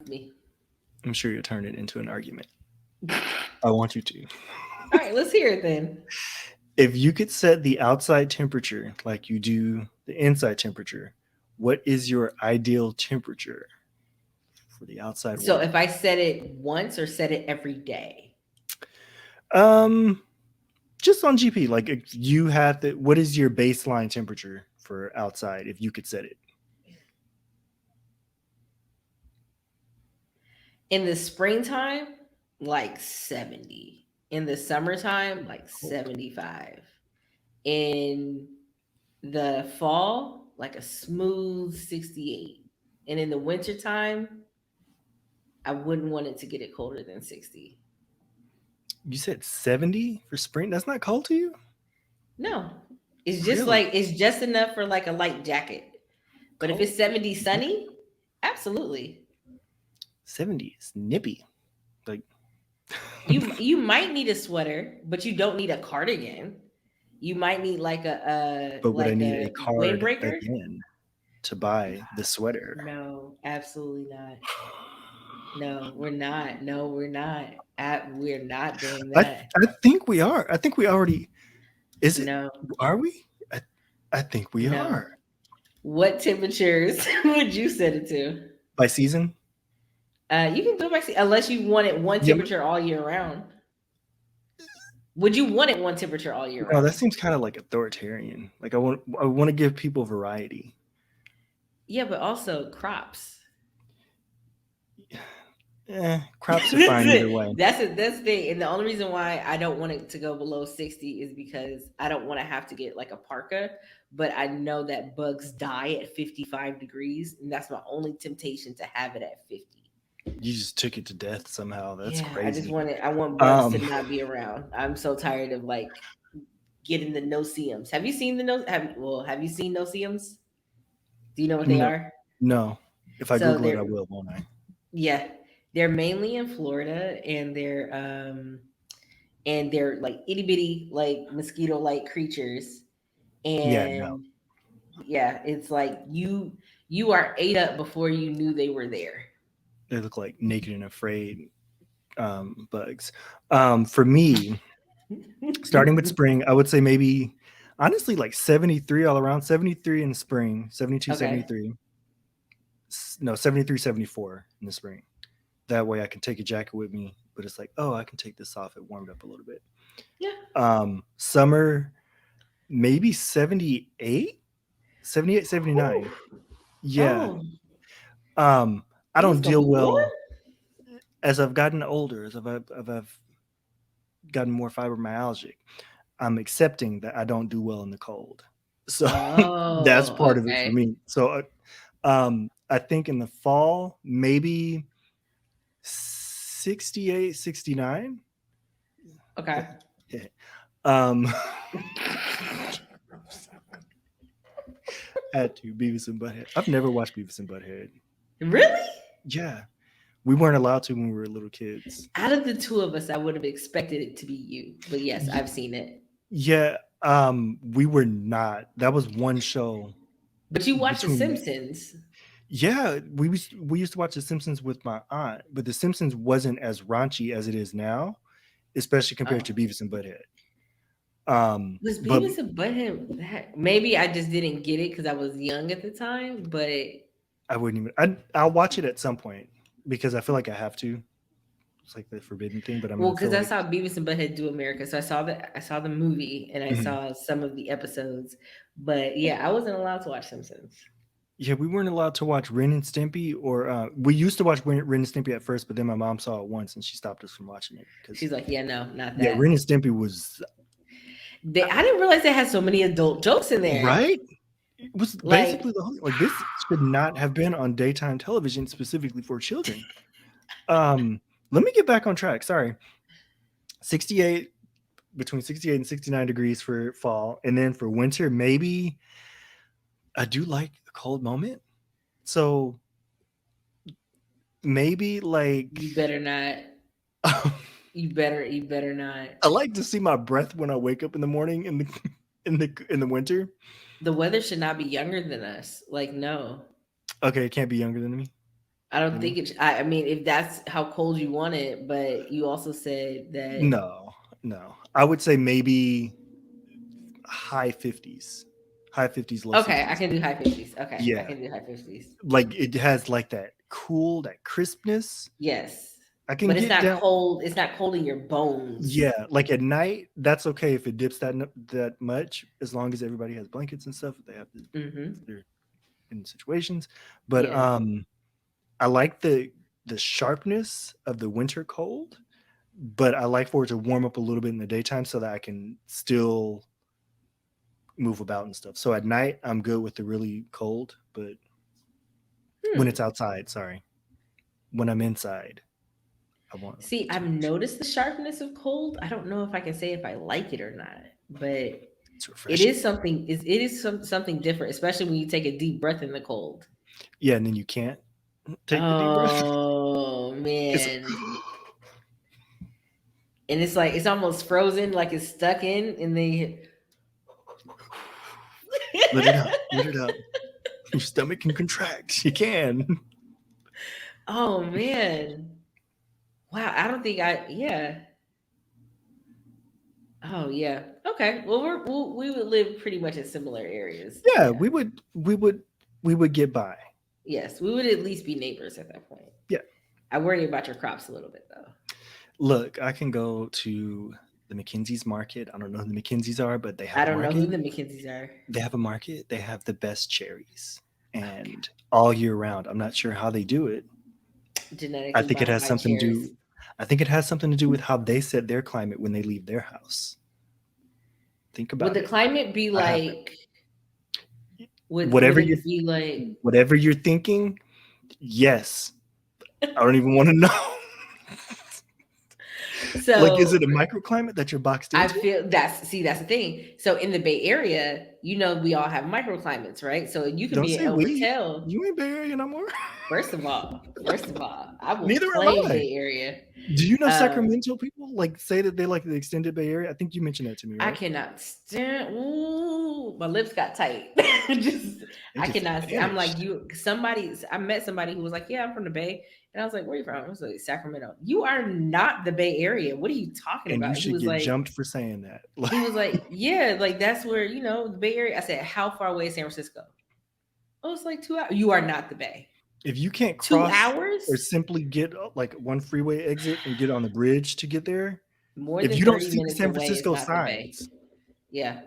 me. I'm sure you'll turn it into an argument. I want you to. All right, let's hear it then. If you could set the outside temperature like you do the inside temperature, what is your ideal temperature for the outside So world? if I said it once or said it every day, Um, just on GP, like if you had the, what is your baseline temperature for outside if you could set it? in the springtime, like 70. In the summertime, like Cold. 75. In the fall, like a smooth 68. And in the wintertime, I wouldn't want it to get it colder than 60. You said 70 for spring? That's not cold to you? No. It's just Really? like it's just enough for like a light jacket. But if Cold? it's 70 sunny, absolutely. 70 is nippy. Like, You might need a sweater, but you don't need a cardigan. You might need but would I like need a a card windbreaker. again to buy the sweater? No, absolutely not. No, we're not. No, we're not. We're not doing that. I think we are. I think we already, is it, No, are we? I think we no. are. What temperatures would you set it to? By season? You can do it by unless you want it one Yeah. temperature all year round. Would you want it one temperature all year No, that round? seems kind of like authoritarian. Like I want to give people variety. Yeah, but also crops. Crops are That's fine either it. way. That's the thing. And the only reason why I don't want it to go below 60 is because I don't want to have to get like a parka. But I know that bugs die at 55 degrees, and that's my only temptation to have it at 50. You just took it to death somehow. That's Yeah, I just crazy. want it. I want bugs to Um, not be around. I'm so tired of like getting the no-see-ums. Have you seen the no? Have you seen no-see-ums? Do you know what they no, are? no. If I So Google it, I they're will, won't I? yeah, they're mainly in Florida, and they're like itty bitty like mosquito like creatures, Yeah, no. and yeah, it's like you are ate up before you knew they were there. They look like naked and afraid bugs. For me, starting with spring, I would say maybe honestly like 73 all around, 73 in the spring, 72, Okay. 73. No, 73, 74 in the spring. That way I can take a jacket with me, but it's like, oh, I can take this off. It warmed up a little bit. Yeah. Summer, maybe 78, 78, Whew. 79. Yeah. Oh, I it's don't gonna deal be warm. well as I've gotten older, as I've gotten more fibromyalgic. I'm accepting that I don't do well in the cold. So that's Oh, part of it for okay. me. So I think in the fall, maybe 68, 69. Okay. Yeah. Um, had to Beavis and Butthead. I've never watched Beavis and Butthead. Really? Yeah, we weren't allowed to when we were little kids. Out of the two of us, I would have expected it to be you. But yes, Y- I've seen it. Yeah, we were not. That was one show But you watch The between. Simpsons. Yeah, we used to watch The Simpsons with my aunt, but The Simpsons wasn't as raunchy as it is now, especially compared to Oh. Beavis and Butthead. Was But Beavis and Butthead maybe I just didn't get it because I was young at the time, but I wouldn't even. I'll watch it at some point because I feel like I have to. It's like the forbidden thing, but I'm well, gonna feel because I like. saw Beavis and Butthead Do America, so I saw the movie and I Mhm. saw some of the episodes, but yeah, I wasn't allowed to watch Simpsons. Yeah, we weren't allowed to watch Ren and Stimpy, or we used to watch Ren and Stimpy at first, but then my mom saw it once and she stopped us from watching it because She's like, yeah, no, not yeah, Ren that. and Stimpy was I didn't realize they had so many adult jokes in there. right. It was Like, basically the whole like this should not have been on daytime television specifically for children. Um, Let me get back on track. Sorry, 68 between 68 and 69 degrees for fall, and then for winter, maybe I do like a cold moment. So maybe like you better not. I You better not. like to see my breath when I wake up in the morning in the in the winter. The weather should not be younger than us. Like, no. Okay, it can't be younger than me. I don't You know? think it. I mean, if that's how cold you want it, but you also said that. No, no. I would say maybe high 50s, high 50s, low Okay, I 60s. can do high 50s. Okay, I Yeah, can do high 50s. like it has like that cool, that crispness. Yes, I can but it's get not down. cold. It's not cold in your bones. Yeah, like at night, that's okay if it dips that much, as long as everybody has blankets and stuff. If they have Mm-hmm. if they're in situations, but Yeah. I like the sharpness of the winter cold, but I like for it to warm up a little bit in the daytime so that I can still move about and stuff. So at night, I'm good with the really cold, but when it's Hmm. outside, sorry, when I'm inside, I want See, too I've much. noticed the sharpness of cold. I don't know if I can say if I like it or not, but It's it refreshing. is something. It is something different, especially when you take a deep breath in the cold. Yeah, and then you can't take the deep breath. Oh It's man. And it's like it's almost frozen, like it's stuck in, and they let it out, let it out. Your stomach can contract. You can. oh man. Wow, I don't think I yeah. Oh yeah. Okay. Well, we would live pretty much in similar areas. Yeah, Yeah. we would get by. Yes, we would at least be neighbors at that point. Yeah. I worry about your crops a little bit though. Look, I can go to the McKinsey's market. I don't know who the McKinsey's are, but they I have a don't know who market. the McKinseys are. They have a market. They have the best cherries and all year round. I'm not sure how they do it. Okay. I Genetically think it has modified something to cherries. do I think it has something to do with how they set their climate when they leave their house. Think Would about the it. climate be I have it. like would Whatever it be like whatever you're thinking, yes. I don't even want to know. Like, is it so a microclimate that you're boxed I into? feel that's the thing. So in the Bay Area, we all have microclimates, right? So you can Don't be in say El we. Patel. You ain't Bay Area no more. First of all, I will Neither am claim I. Bay Area. Do you know Um, Sacramento people like say that they like the extended Bay Area? I think you mentioned that to me, I right? cannot stand. Ooh, my lips got tight. Just They I just cannot stand. I'm like vanished. you. Somebody. I met somebody who was like, "Yeah, I'm from the Bay," and I was like, "Where you from?" I was like, "Sacramento." You are not the Bay Area. What are you talking And you about? He should was get like, jumped for saying that. he was like, "Yeah, like that's where the Bay Area." I said, "How far away is San Francisco?" Oh, it's like 2 hours. You are not the Bay. If you can't Two cross or hours? simply get like one freeway exit and get on the bridge to get there, More if than you don't 30 see the minutes San away is Francisco not the Bay. signs, Yeah.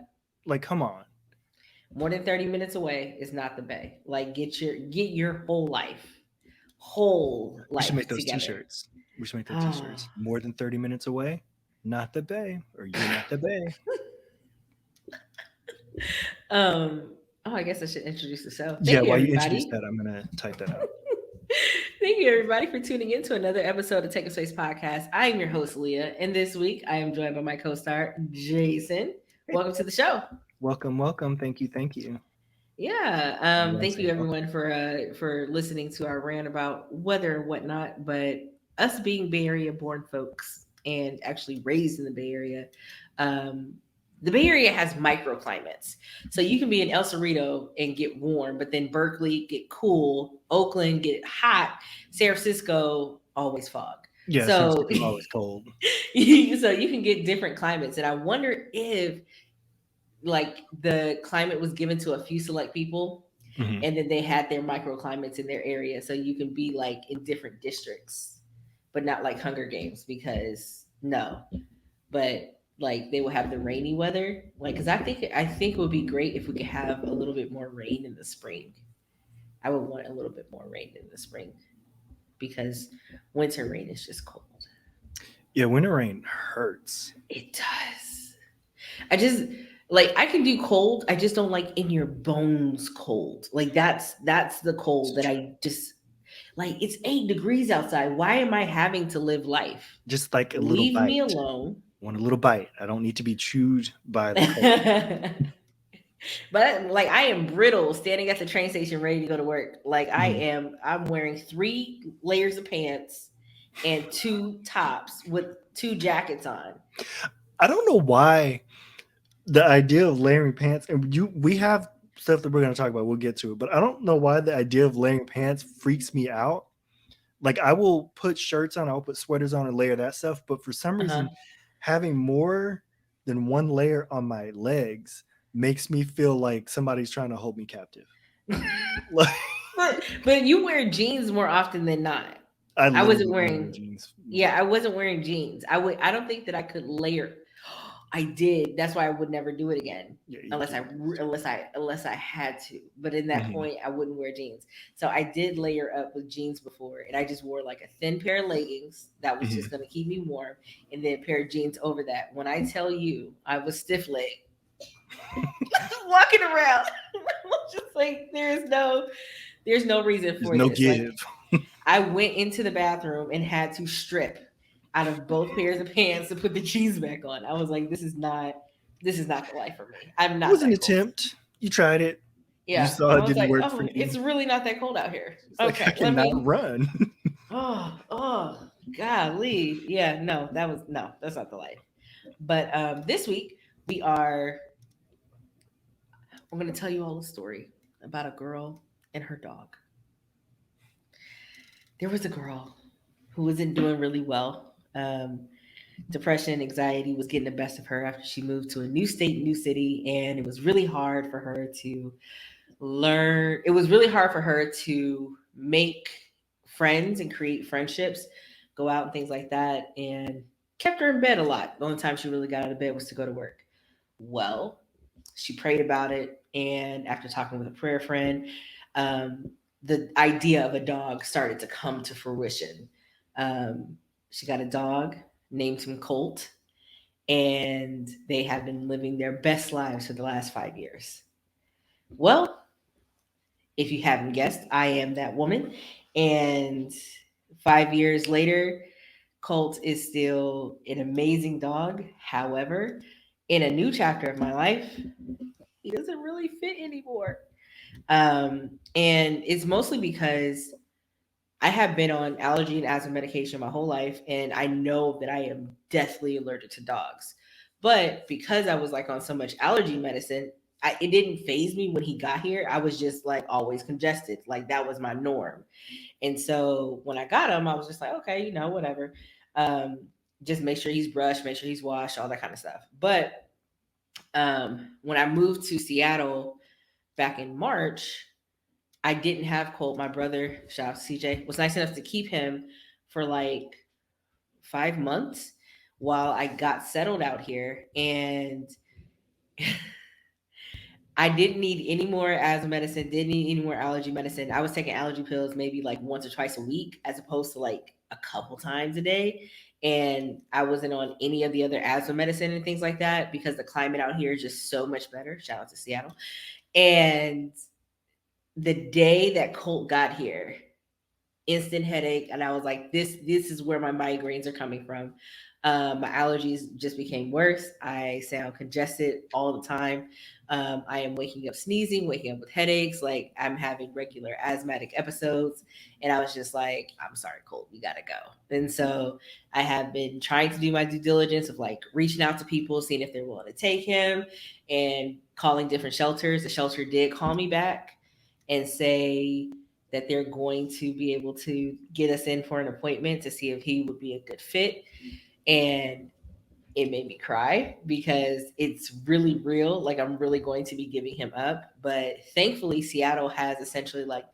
like come on. More than 30 minutes away is not the Bay. Like whole We should life make those together. t-shirts. We should make those Oh. t-shirts. More than 30 minutes away, not the Bay, or you're not the Bay. Oh, I guess I should introduce the show. Yeah, Thank you, while you introduce everybody. that, I'm gonna type that out. Thank you, everybody, for tuning in to another episode of Take a Space Podcast. I am your host, Leah, and this week I am joined by my co-star, Jason. Welcome to the show. Welcome, welcome. Thank you, thank you. Yeah. You want to Thank say you welcome? everyone for listening to our rant about weather and whatnot. But us being Bay Area born folks and actually raised in the Bay Area, um, the Bay Area has microclimates. So you can be in El Cerrito and get warm, but then Berkeley get cool, Oakland get hot, San Francisco always fog. Yeah, San So Francisco's always cold. you can get different climates. And I wonder if like the climate was given to a few select people Hmm. and then they had their microclimates in their area so you can be like in different districts but not like Hunger Games because no, but like they will have the rainy weather like because I think it would be great if we could have a little bit more rain in the spring. I would want a little bit more rain in the spring because winter rain is just cold. Yeah, winter rain hurts. It does. I just like I can do cold. I just don't like in your bones cold. Like that's the It's cold that true. I just like it's 8 degrees outside. Why am I having to live life? Just like a little Leave me bite. alone. Want a little bite. I don't need to be chewed by the cold. But like I am brittle standing at the train station ready to go to work. Like Mhm. I'm wearing 3 layers of pants and 2 tops with 2 jackets on. I don't know why the idea of layering pants, and we have stuff that we're going to talk about. We'll get to it, but I don't know why the idea of layering pants freaks me out. Like I will put shirts on, I'll put sweaters on and layer that stuff, but for some Uh-huh. reason having more than one layer on my legs makes me feel like somebody's trying to hold me captive. Like But you wear jeans more often than not. I I wasn't literally only wear wearing jeans. yeah, I wasn't wearing jeans. I don't think that I could layer. I did. That's why I would never do it again Yeah, you unless can't. I had to. But in that Mhm. point, I wouldn't wear jeans. So I did layer up with jeans before, and I just wore like a thin pair of leggings that was just Mhm. going to keep me warm, and then a pair of jeans over that. When I tell you, I was stiff leg walking around. I was just like, there's no reason There's for no this. Like give. I went into the bathroom and had to strip out of both pairs of pants to put the jeans back on. I was like, this is not the life for me. I'm It not was an that cold. attempt. You tried it. You Yeah. saw I it was didn't like, work for oh, you. it's really not that cold out here. It's like I Okay, let cannot me run. golly. Yeah, no, that's not the life. But this week we are I'm gonna tell you all a story about a girl and her dog. There was a girl who wasn't doing really well. Depression, anxiety was getting the best of her after she moved to a new state, new city, and it was really hard for her to learn. It was really hard for her to make friends and create friendships, go out and things like that, and kept her in bed a lot. The only time she really got out of bed was to go to work. Well, she prayed about it, and after talking with a prayer friend, um, the idea of a dog started to come to fruition. Um, she got a dog, named him Colt, and they have been living their best lives for the last 5 years. Well, if you haven't guessed, I am that woman. And 5 years later, Colt is still an amazing dog. However, in a new chapter of my life, he doesn't really fit anymore. And it's mostly because I have been on allergy and asthma medication my whole life, and I know that I am deathly allergic to dogs. But because I was like on so much allergy medicine, it didn't phase me when he got here. I was just like always congested. Like that was my norm. And so when I got him, I was just like, okay, whatever. Um, just make sure he's brushed, make sure he's washed, all that kind of stuff. But when I moved to Seattle back in March, I didn't have Colt. My brother, shout out to CJ, was nice enough to keep him for like 5 months while I got settled out here. And I didn't need any more asthma medicine, didn't need any more allergy medicine. I was taking allergy pills maybe like once or twice a week as opposed to like a couple times a day. And I wasn't on any of the other asthma medicine and things like that because the climate out here is just so much better. Shout out to Seattle. And the day that Colt got here, instant headache, and I was like, this is where my migraines are coming from. My allergies just became worse. I sound congested all the time. I am waking up sneezing, waking up with headaches, like I'm having regular asthmatic episodes. And I was just like, I'm sorry, Colt, we gotta go. And so I have been trying to do my due diligence of like reaching out to people, seeing if they're willing to take him, and calling different shelters. The shelter did call me back and say that they're going to be able to get us in for an appointment to see if he would be a good fit. And it made me cry because it's really real. Like I'm really going to be giving him up. But thankfully, Seattle has essentially like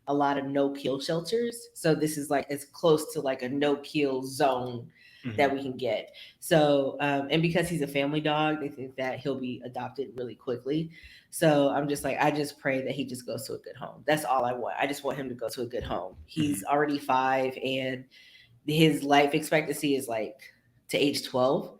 a lot of no kill shelters. So this is like as close to like a no kill zone Mhm. that we can get. So, and because he's a family dog, they think that he'll be adopted really quickly. So I'm just like, I just pray that he just goes to a good home. That's all I want. I just want him to go to a good home. He's Mhm. already 5, and his life expectancy is like to age 12.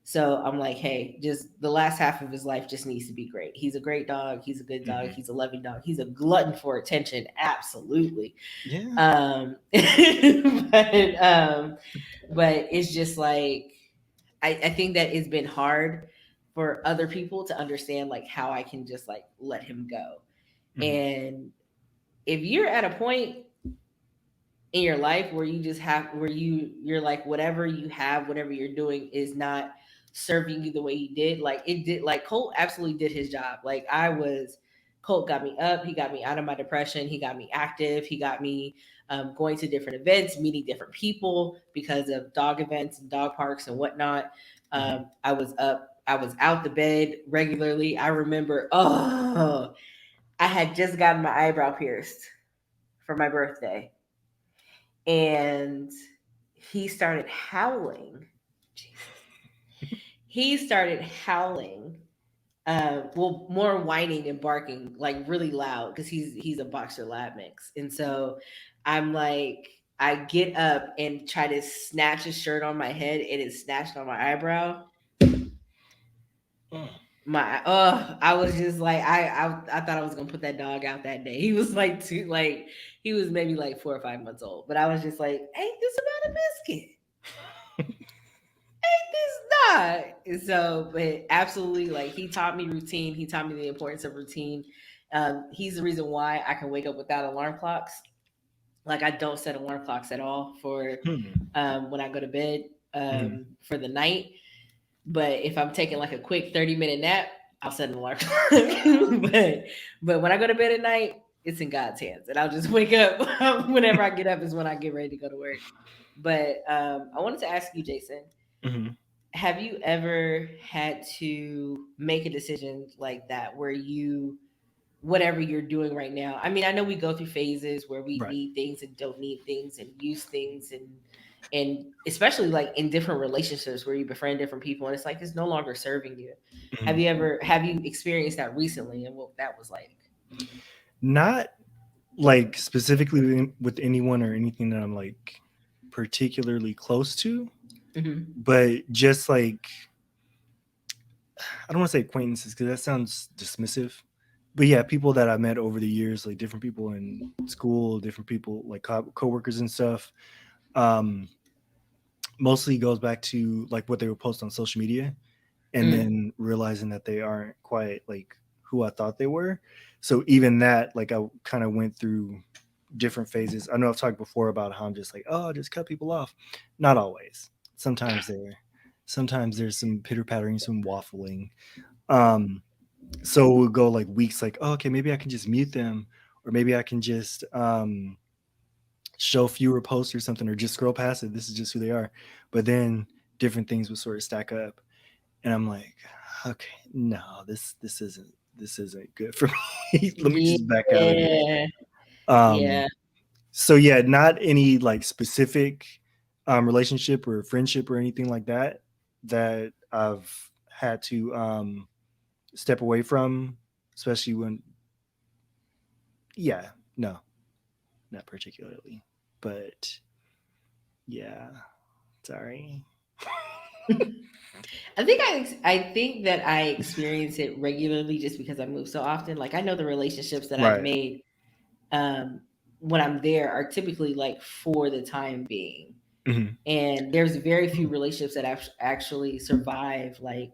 So I'm like, hey, just the last half of his life just needs to be great. He's a great dog. He's a good dog. Mhm. He's a loving dog. He's a glutton for attention. Absolutely. Yeah. But but it's just like I think that it's been hard for other people to understand like how I can just like let him go. Mhm. And if you're at a point in your life where you just have where you're like whatever you have, whatever you're doing is not serving you the way you did, like it did, like Colt absolutely did his job. Like Colt got me up, he got me out of my depression, he got me active, he got me going to different events, meeting different people because of dog events and dog parks and whatnot. Mhm. I was out the bed regularly. I remember, oh, I had just gotten my eyebrow pierced for my birthday, and he started howling. Jesus. He started howling. Well, more whining and barking, like really loud, because he's a boxer lab mix, and so I'm like, I get up and try to snatch his shirt on my head, and it's snatched on my eyebrow. Mm. I was just like, I thought I was gonna put that dog out that day. He was like he was maybe like 4 or 5 months old, but I was just like, ain't this about a biscuit? It's not. And so, but absolutely, like he taught me routine. He taught me the importance of routine. He's the reason why I can wake up without alarm clocks. Like I don't set alarm clocks at all for Hmm. when I go to bed Mhm. for the night. But if I'm taking like a quick 30-minute nap, I'll set an alarm clock. but when I go to bed at night, it's in God's hands, and I'll just wake up whenever I get up is when I get ready to go to work. But I wanted to ask you, Jason, Mhm. have you ever had to make a decision like that where you whatever you're doing right now, I mean, I know we go through phases where we Right. need things and don't need things and use things, and especially like in different relationships where you befriend different people and it's like it's no longer serving you. Mhm. Have you experienced that recently and what that was like? Not like specifically with anyone or anything that I'm like particularly close to, Hmm. but just like I don't want to say acquaintances because that sounds dismissive. But yeah, people that I met over the years, like different people in school, different people like coworkers and stuff. Um, Mostly goes back to like what they would post on social media, and Mm. then realizing that they aren't quite like who I thought they were. So even that, like I kind of went through different phases. I know I've talked before about how I'm just like, oh, just cut people off. Not always. Sometimes there's some pitter pattering, some waffling. Um, so we'll go like weeks like, oh, okay, maybe I can just mute them, or maybe I can just show fewer posts or something, or just scroll past it. This is just who they are. But then different things will sort of stack up, and I'm like, okay, no, this isn't good for me. Let me just back out of this. Yeah. Um, Yeah. so yeah, not any like specific relationship or friendship or anything like that that I've had to step away from, especially when yeah, no, not particularly, but yeah, sorry. I think that I experience it regularly just because I move so often. Like I know the relationships that I've Right. made um, when I'm there are typically like for the time being, Mhm. and there's very few relationships that actually survive like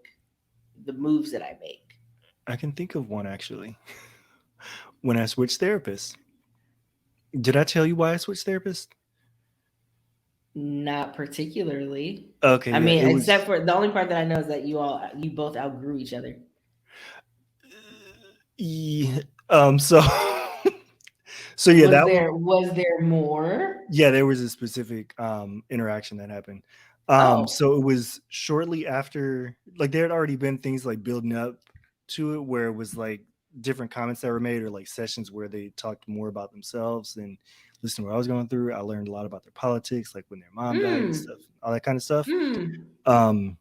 the moves that I make. I can think of one actually. When I switched therapists, did I tell you why I switched therapists? Not particularly. Okay, I yeah, mean, it except was. for the only part that I know is that you both outgrew each other. Yeah, so so yeah, that Was there more? yeah, there was a specific interaction that happened. Oh. So it was shortly after, like there had already been things like building up to it, where it was like different comments that were made, or like sessions where they talked more about themselves and listened to what I was going through. I learned a lot about their politics, like when their mom died and Mm. stuff, all that kind of stuff. Mm. Um,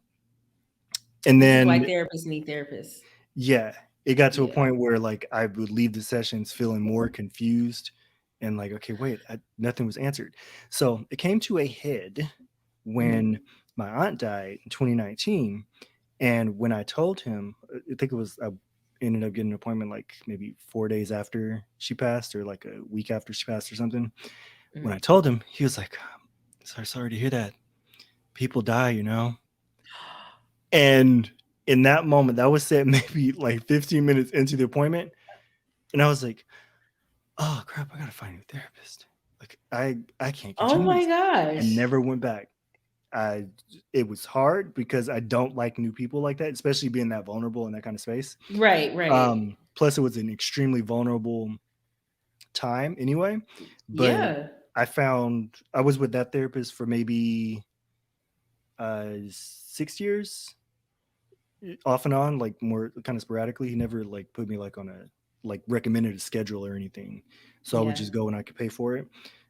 and This is why then therapists need therapists. yeah, it got to a Yeah. point where like I would leave the sessions feeling more confused and like, okay, wait, nothing was answered. So it came to a head when Hmm. my aunt died in 2019. And when I told him, I think it was, I ended up getting an appointment like maybe 4 days after she passed, or like a week after she passed or something. When I Hmm. told him, he was like, sorry to hear that. People die, you know? And in that moment, that was said maybe like 15 minutes into the appointment. And I was like, oh crap, I gotta find a new therapist. Like I can't Oh continue my this. And gosh. never went back. I It was hard because I don't like new people like that, especially being that vulnerable in that kind of space. Right, right. Plus it was an extremely vulnerable time anyway. But Yeah. I was with that therapist for maybe 6 years, off and on, like more kind of sporadically. He never like put me like on a like recommended a schedule or anything. So I would Yeah. just go and I could pay for it.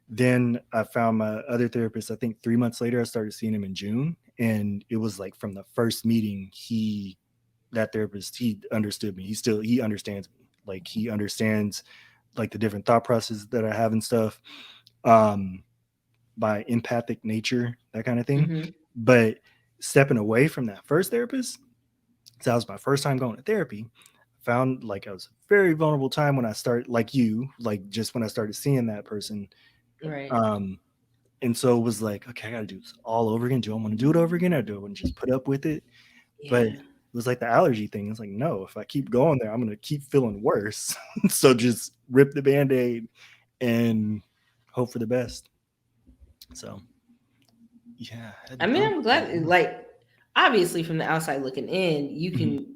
Then I found my other therapist. I think 3 months later, I started seeing him in June, and it was like from the first meeting, that therapist, he understood me. He understands me. Like he understands like the different thought processes that I have and stuff. Um, by empathic nature, that kind of thing. Hmm. But stepping away from that first therapist, so that was my first time going to therapy. Found like I was a very vulnerable time when I started, like you, like just when I started seeing that person. Right. Um, and so it was like, okay, I got to do this all over again. Do I want to do it over again? Or do I want to just put up with it? But Yeah. it was like the allergy thing. It's like, no, if I keep going there, I'm going to keep feeling worse. So just rip the band aid and hope for the best. So, yeah. I mean, I'm glad. Like, obviously, from the outside looking in, you Mhm. can.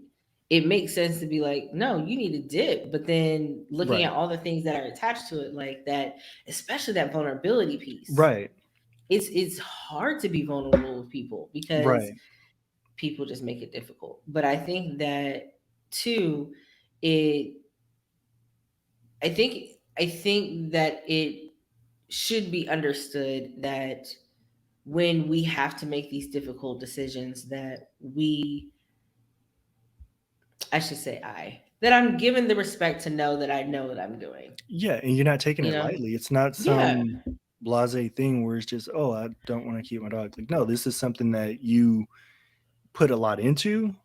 It makes sense to be like, no, you need a dip. But then looking Right. at all the things that are attached to it, like that, especially that vulnerability piece, Right. it's hard to be vulnerable with people because Right. people just make it difficult. But I think that too, it. I think that it should be understood that when we have to make these difficult decisions that I should say that I'm given the respect to know that I know what I'm doing. Yeah, and you're not taking You it know? lightly. It's not Yeah. some blasé thing where it's just, oh, I don't want to keep my dog. Like, no, this is something that you put a lot into,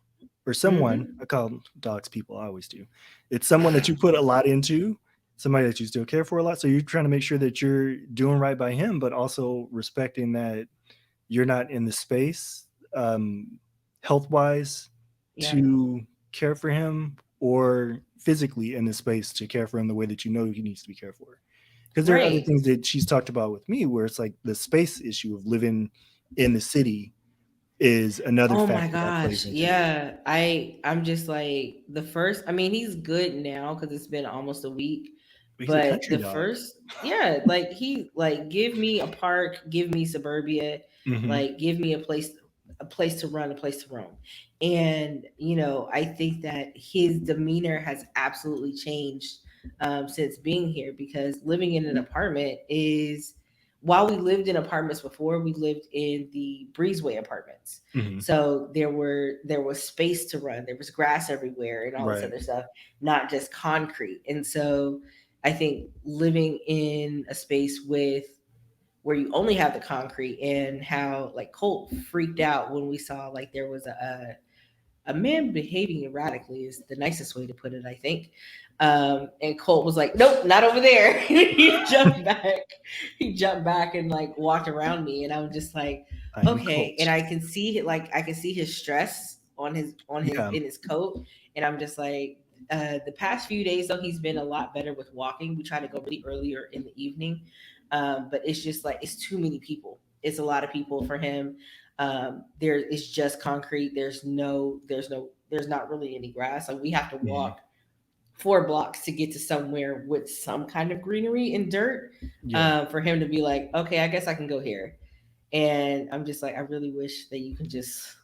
or someone. Hmm. I call dogs people. I always do. It's someone that you put a lot into, somebody that you still care for a lot. So you're trying to make sure that you're doing right by him, but also respecting that you're not in the space, health wise, Yeah. to care for him, or physically in the space to care for him the way that you know he needs to be cared for. Because there are other Right. things that she's talked about with me where it's like the space issue of living in the city is another Oh my factor that plays gosh. into it. Yeah. I'm just like the first, I mean, he's good now because it's been almost a week. But he's a But country the dog. first, yeah, like he like give me a park, give me suburbia, Hmm. like give me a place to run, a place to roam. And I think that his demeanor has absolutely changed since being here because living in an apartment is while we lived in apartments before, we lived in the breezeway apartments. Hmm. So there was space to run, there was grass everywhere and all this Right. other stuff, not just concrete. And so I think living in a space with where you only have the concrete and how like Colt freaked out when we saw like there was a man behaving erratically is the nicest way to put it, I think. And Colt was like, "Nope, not over there." he jumped back. He jumped back and like walked around me, and I'm just like, I am "Okay." And Colt. I can see his stress on his Yeah. in his coat, and I'm just like, the past few days though he's been a lot better with walking. We try to go really earlier in the evening, but it's just like it's too many people. It's a lot of people for him. There is just concrete. There's not really any grass. Like we have to Hmm. walk 4 blocks to get to somewhere with some kind of greenery and dirt, Yeah. for him to be like, okay, I guess I can go here. And I'm just like, I really wish that you can just,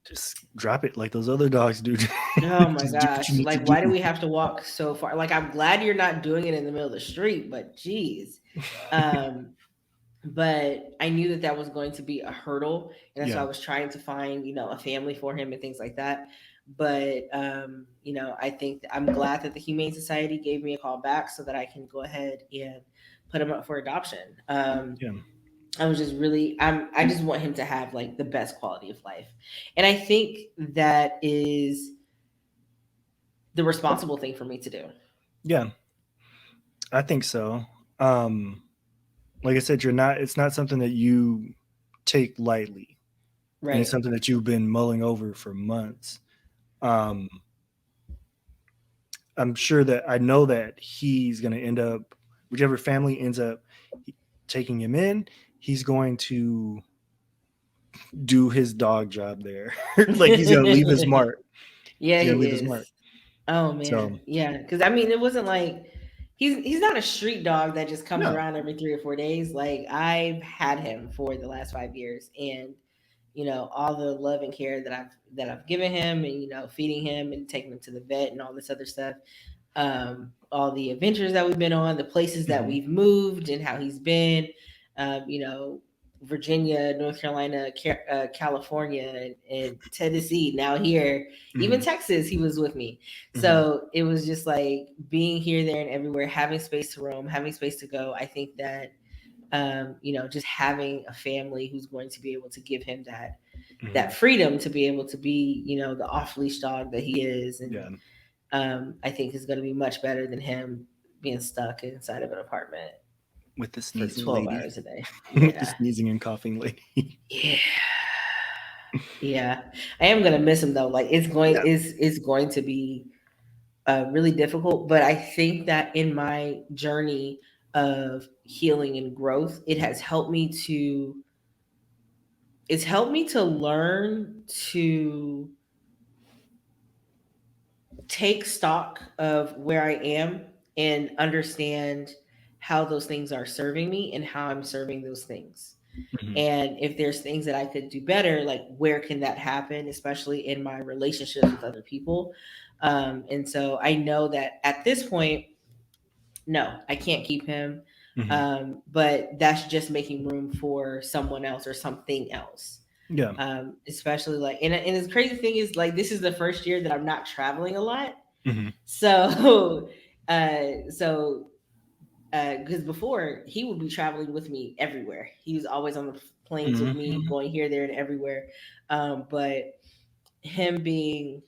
Just drop it like those other dogs do. oh my Just do what you gosh, need to like do. why do we have to walk so far? Like I'm glad you're not doing it in the middle of the street, but geez. Um, but I knew that that was going to be a hurdle, and that's why Yeah. I was trying to find, a family for him and things like that. But I think I'm glad that the Humane Society gave me a call back so that I can go ahead and put him up for adoption. Yeah. I was just really, I just want him to have like the best quality of life, and I think that is the responsible thing for me to do. Yeah. I think so. Um, like I said, it's not something that you take lightly, and it's Right. something that you've been mulling over for months. Um, I'm sure that I know that he's going to end up, whichever family ends up taking him in, he's going to do his dog job there. Like he's going to leave his mark. Yeah, He's going to he leave his mark. is. Oh So, man, yeah. Because I mean, it wasn't like he's not a street dog that just comes No. around every 3 or 4 days. Like I've had him for the last 5 years, and all the love and care that I've given him, and feeding him and taking him to the vet and all this other stuff, all the adventures that we've been on, the places that Mhm. we've moved, and how he's been, you know, Virginia, North Carolina, California, and Tennessee. Now here, even Mhm. Texas, he was with me. Mhm. So it was just like being here, there, and everywhere, having space to roam, having space to go. I think that just having a family who's going to be able to give him that Mhm. freedom to be able to be, the off leash dog that he is, and Yeah. I think is going to be much better than him being stuck inside of an apartment With the for sneezing 12 lady. hours a day. With the Yeah. sneezing and coughing lady. Yeah. Yeah. I am going to miss him though. Like Yeah. it's going to be really difficult, but I think that in my journey of healing and growth, it's helped me to learn to take stock of where I am and understand how those things are serving me and how I'm serving those things. Mhm. And if there's things that I could do better, like where can that happen, especially in my relationships with other people. And so I know that at this point, no, I can't keep him. Mhm. But that's just making room for someone else or something else. Yeah. Especially like, and the crazy thing is like, this is the first year that I'm not traveling a lot. Mhm. So, so because before he would be traveling with me everywhere. He was always on the planes with me, Mhm. going here, there, and everywhere. But him being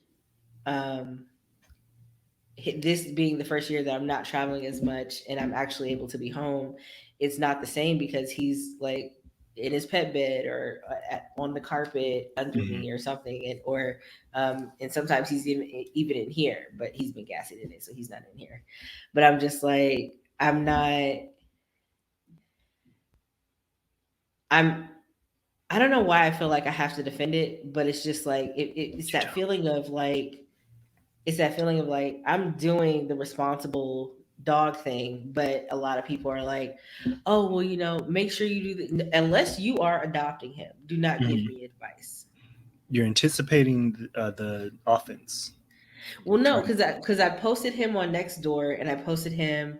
um, this being the first year that I'm not traveling as much and I'm actually able to be home, it's not the same because he's like in his pet bed or on the carpet under Mhm. me or something, and sometimes he's even in here, but he's been gassing in it, so he's not in here. But I'm just like I'm I don't know why I feel like I have to defend it, but it's just like it's You that do. feeling of like I'm doing the responsible dog thing, but a lot of people are like, "Oh, well, make sure you do unless you are adopting him. Do not give Mhm. me advice." You're anticipating the offense. Well, You're no, trying. because I posted him on Nextdoor and I posted him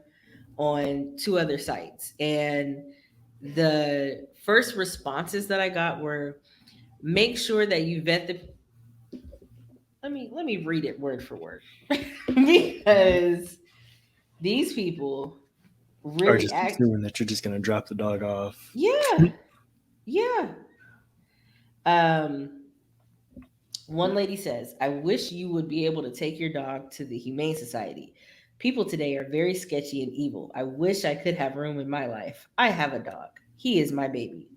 on two other sites, and the first responses that I got were, "Make sure that you vet the." Let me read it word for word because these people Or really just act. assuming that you're just gonna drop the dog off. Yeah, yeah. Um, One lady says, "I wish you would be able to take your dog to the Humane Society. People today are very sketchy and evil. I wish I could have room in my life. I have a dog. He is my baby.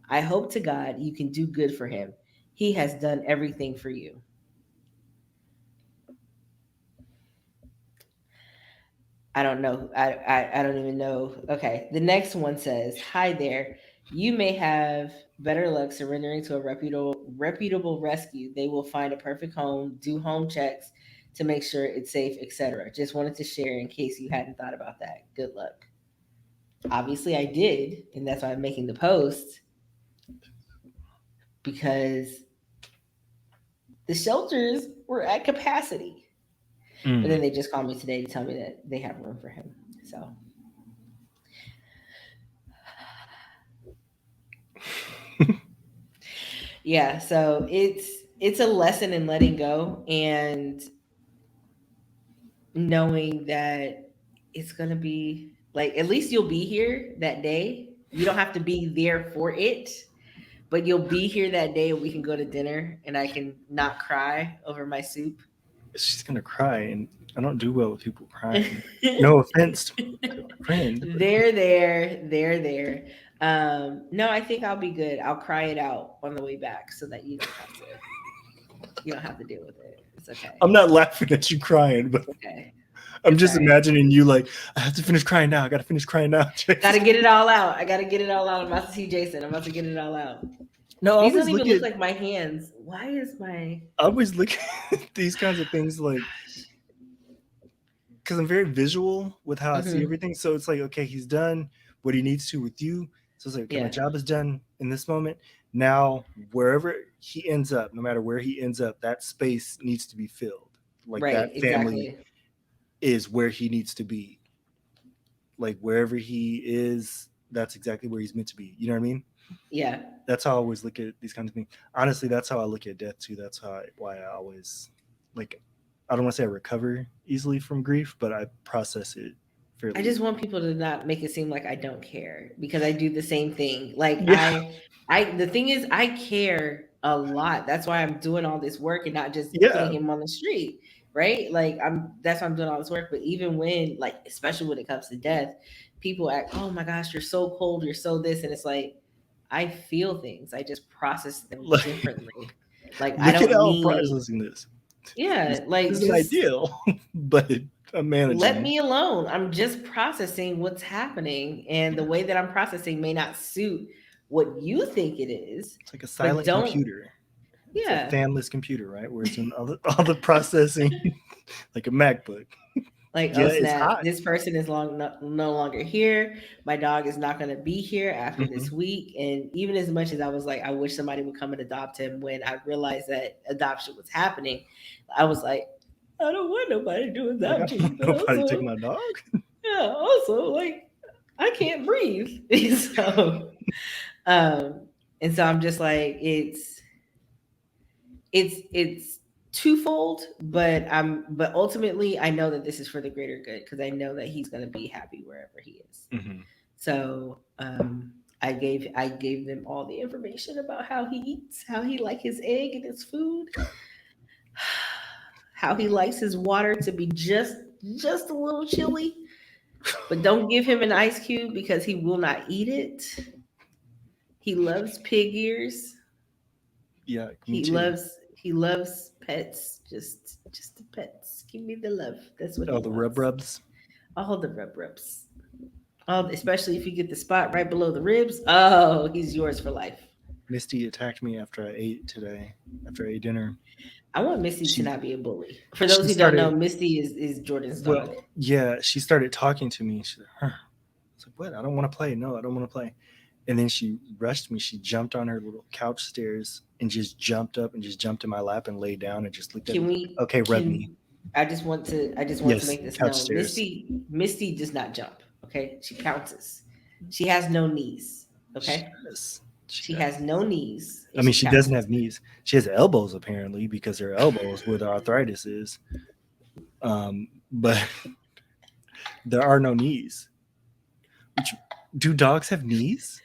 I hope to God you can do good for him. He has done everything for you." I don't know. I don't even know. Okay. The next one says, "Hi there. You may have better luck surrendering to a reputable rescue. They will find a perfect home, do home checks to make sure it's safe, etc. Just wanted to share in case you hadn't thought about that. Good luck." Obviously I did, and that's why I'm making the post because the shelters were at capacity. But then Mm. they just called me today to tell me that they have room for him. So yeah, so it's a lesson in letting go and knowing that it's gonna be like, at least you'll be here that day. You don't have to be there for it, but you'll be here that day and we can go to dinner and I can not cry over my soup. She's gonna cry, and I don't do well with people crying. No offense to my friend, but They're there. No, I think I'll be good. I'll cry it out on the way back so that you don't have to deal with it. It's okay. I'm not laughing at you crying, but It's okay. I'm It's all just right. imagining you like, I have to finish crying now. I gotta finish crying now. Got to Jason. get it all out. I got to get it all out. I'm about to see Jason. I'm about to get it all out. No, These don't even look like my hands. Why is my I always look at these kinds of things like, gosh? because I'm very visual with how I see Hmm. everything. So it's like, okay, he's done what he needs to with you. So it's like, okay, my Yeah. job is done in this moment. Now, wherever he ends up, no matter where he ends up, that space needs to be filled. Like Right. that family Exactly. is where he needs to be. Like wherever he is, that's exactly where he's meant to be. You know what I mean? Yeah. That's how I always look at these kinds of things. Honestly, that's how I look at death too. That's why I always like. I don't want to say I recover easily from grief, but I process it I fairly just easily. want people to not make it seem like I don't care because I do the same thing. Like Yeah, the thing is I care a lot. That's why I'm doing all this work and not just yeah. putting him on the street, right? Like that's why I'm doing all this work. But even when like especially when it comes to death, people act, "Oh my gosh, you're so cold, you're so this." And it's like I feel things. I just process them Like, differently. Like I look at don't how I'm need processing this. This yeah, like isn't just ideal, but I'm let managing. me alone. I'm just processing what's happening. And the way that I'm processing may not suit what you think it is, It's like a but silent don't, computer. It's a yeah. fanless computer, right? Where it's doing all the processing, like a MacBook. Like, oh Yeah, it's snap, hot. this person is no longer here. My dog is not going to be here after Hmm. this week. And even as much as I was like, I wish somebody would come and adopt him when I realized that adoption was happening, I was like, I don't want nobody to Like, I adopt don't me. want But nobody to take also, my dog. yeah, also, like, I can't breathe. So, Um, and so I'm just like, it's twofold, but ultimately I know that this is for the greater good because I know that he's gonna be happy wherever he is. Hmm. So I gave them all the information about how he eats, how he like his egg and his food, how he likes his water to be just a little chilly, but don't give him an ice cube because he will not eat it. He loves pig ears. Yeah, me He too. loves he loves pets. Just the pets. Give me the love. That's what Oh, he the rub wants. rubs. All the rub rubs. All especially if you get the spot right below the ribs. Oh, he's yours for life. Misty attacked me after I ate today. After I ate dinner, I want Misty to she not be a bully. For those she who don't know, started. Misty is Jordan's dog. Well, yeah, she started talking to me. She's like, huh. I was like, what? I don't want to play. No, I don't want to play. And then she rushed me. She jumped on her little couch stairs and just jumped up and just jumped in my lap and laid down and just looked at Can me. we Okay, rub me. can I just want to Yes, make this couch known. stairs. Misty does not jump. Okay. She pounces. She has no knees. She Okay. does. She She does. has no knees I and mean, she she doesn't pounces. have knees. She has elbows apparently because her elbows where the arthritis is. But there are no knees. Which do dogs have knees?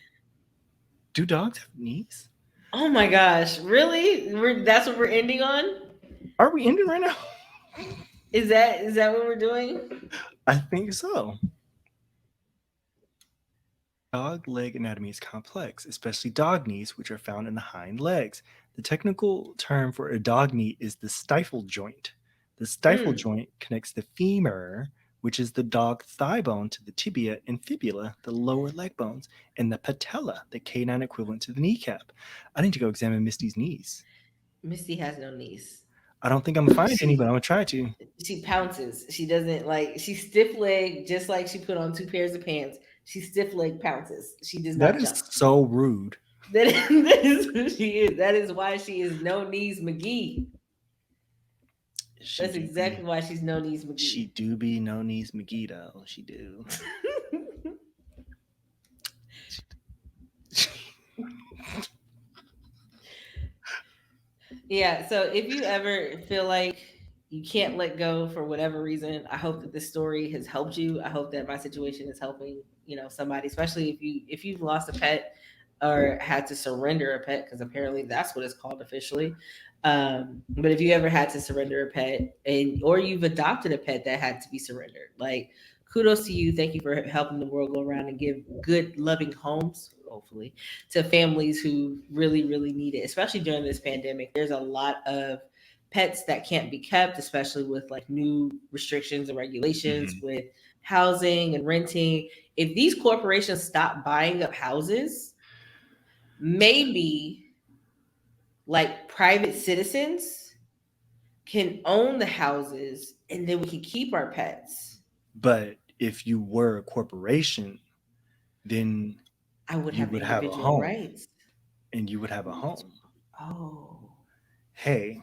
Do dogs have knees? Oh my gosh, really? That's what we're ending on? Are we ending right now? Is that what we're doing? I think so. Dog leg anatomy is complex, especially dog knees, which are found in the hind legs. The technical term for a dog knee is the stifle joint. The stifle Mm. joint connects the femur, which is the dog thigh bone, to the tibia and fibula, the lower leg bones, and the patella, the canine equivalent to the kneecap. I need to go examine Misty's knees. Misty has no knees. I don't think I'm gonna find any, but She I'm gonna try to. she pounces. She doesn't like she's stiff leg just like she put on two pairs of pants. She stiff leg pounces. She does That not is jump. so rude. That is who she is. That is why she is no knees McGee. She That's do be, exactly why she's no knees she McGee. do be no knees McGee though. She do. Yeah, so if you ever feel like you can't let go for whatever reason, I hope that this story has helped you. I hope that my situation is helping, somebody, especially if you've lost a pet or had to surrender a pet because apparently that's what it's called officially. But if you ever had to surrender a pet and or you've adopted a pet that had to be surrendered, like kudos to you. Thank you for helping the world go around and give good loving homes, hopefully, to families who really, really need it, especially during this pandemic. There's a lot of pets that can't be kept, especially with like new restrictions and regulations Mhm. with housing and renting. If these corporations stop buying up houses, maybe like private citizens can own the houses and then we can keep our pets. But if you were a corporation, then I would you have would have a individual home, rights. and you would have a home. Oh, Hey,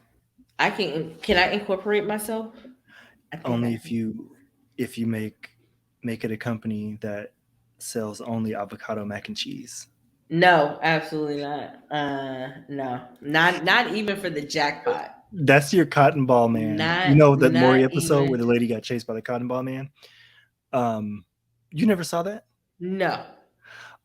I can I incorporate myself? I think only I if can. you make it a company that sells only avocado mac and cheese. No, absolutely not. No, not even for the jackpot. That's your cotton ball man. You know that Maury Not episode where even. the lady got chased by the cotton ball man? Um, you never saw that? No,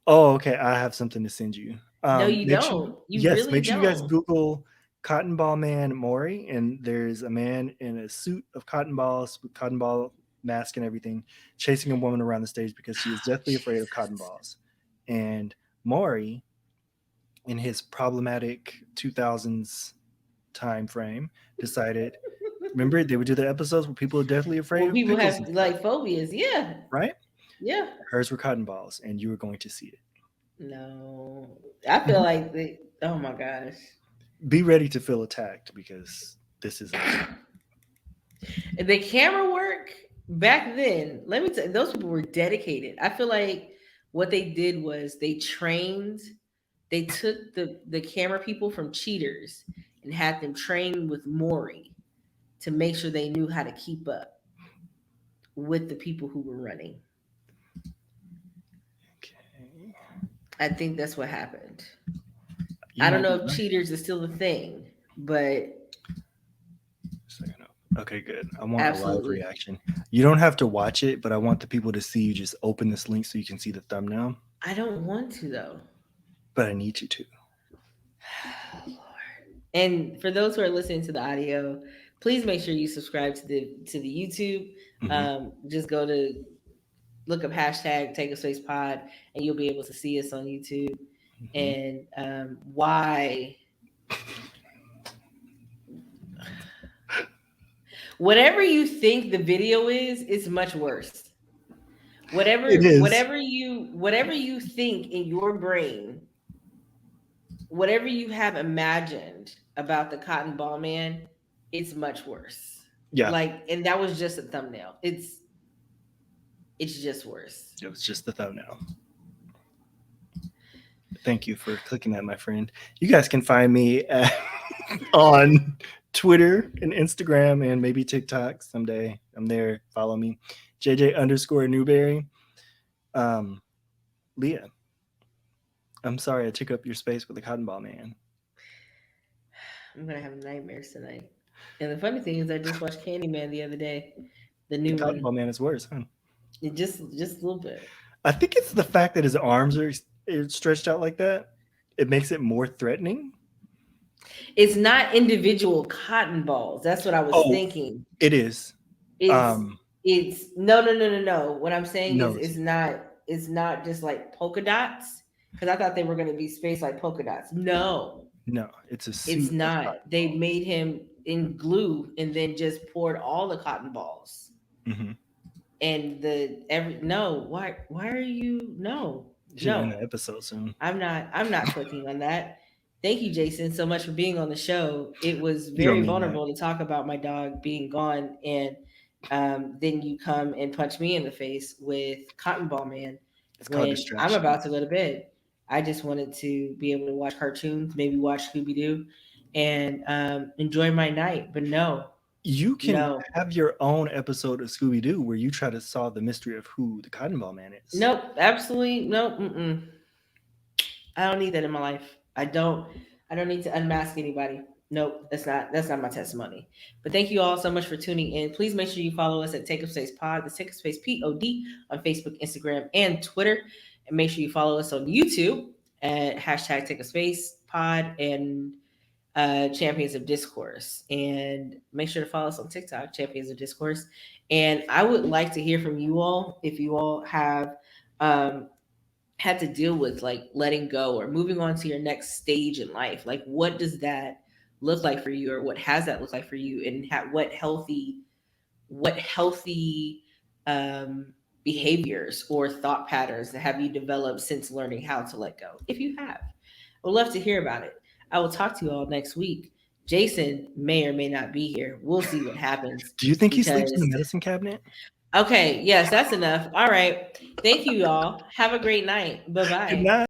Oh, okay. I have something to send you. no, you Make sure, don't. You yes, really make sure you guys don't. Google Cotton Ball Man Maury, and there's a man in a suit of cotton balls with cotton ball mask and everything, chasing a woman around the stage because she is deathly afraid of cotton Jesus. balls. And Maury, in his problematic 2000s time frame, decided. Remember, they would do the episodes where people are deathly afraid When of people pickles and have stuff, like phobias, yeah, right? yeah. Hers were cotton balls, and you were going to see it. No, I feel Mhm. like oh my gosh. Be ready to feel attacked because this is absurd. The camera work back then, let me tell you, those people were dedicated. I feel like what they did was they took the camera people from Cheaters and had them train with Maury to make sure they knew how to keep up with the people who were running. Okay. I think that's what happened. You I don't might be know if right. Cheaters is still a thing, but Second up. Okay, good. I want a live absolutely. reaction. You don't have to watch it, but I want the people to see you just open this link so you can see the thumbnail. I don't want to though. But I need you to. Lord. And for those who are listening to the audio, please make sure you subscribe to the YouTube. Hmm. Just go to look up hashtag Take a Space Pod, and you'll be able to see us on YouTube. Hmm. And why, whatever you think the video is, it's much worse. It is. Whatever you think in your brain, whatever you have imagined about the Cotton Ball Man, it's much worse. Yeah, Like, and that was just a thumbnail. It's just worse. it was just the thumbnail. Thank you for clicking that, my friend. You guys can find me on Twitter and Instagram and maybe TikTok someday. I'm there. Follow me. JJ underscore Newberry. Um, Leah, I'm sorry I took up your space with the cotton ball man. I'm gonna have nightmares tonight. And the funny thing is, I just watched Candyman the other day, the The new cotton one. ball man is worse, huh? It just a little bit. I think it's the fact that his arms are stretched out like that. It makes it more threatening. It's not individual cotton balls. That's what I was Oh, thinking. it is. It's Um, it's no. What I'm saying is no, it's it's not just like polka dots because I thought they were gonna be spaced like polka dots. No, no, it's a it's suit of not. cotton They balls. made him in glue and then just poured all the cotton balls. Hmm. And the every no, why are you You should no. end the episode soon. I'm not clicking on that. Thank you, Jason, so much for being on the show. It was You don't very mean that. vulnerable to talk about my dog being gone, and then you come and punch me in the face with Cotton Ball Man It's called when I'm distraction. about to go to bed. I just wanted to be able to watch cartoons, maybe watch Scooby Doo, and enjoy my night. But no, You can no, have your own episode of Scooby Doo where you try to solve the mystery of who the cotton ball man is. nope, absolutely nope. Mm-mm. I don't need that in my life. I don't need to unmask anybody. Nope, that's not my testimony. But thank you all so much for tuning in. Please make sure you follow us at Take Up Space Pod, the Take Up Space Pod on Facebook, Instagram, and Twitter. And make sure you follow us on YouTube at hashtag Take a Space Pod and Champions of Discourse. And make sure to follow us on TikTok, Champions of Discourse. And I would like to hear from you all if you all have um, had to deal with like letting go or moving on to your next stage in life. Like, what does that look like for you, or what has that looked like for you, and what healthy um, behaviors or thought patterns that have you developed since learning how to let go? If you have, I would love to hear about it. I will talk to you all next week. Jason may or may not be here. We'll see what happens Do you think he sleeps in the because medicine cabinet? okay, yes, that's enough. All right. Thank you all. Have a great night. Good Bye-bye. night.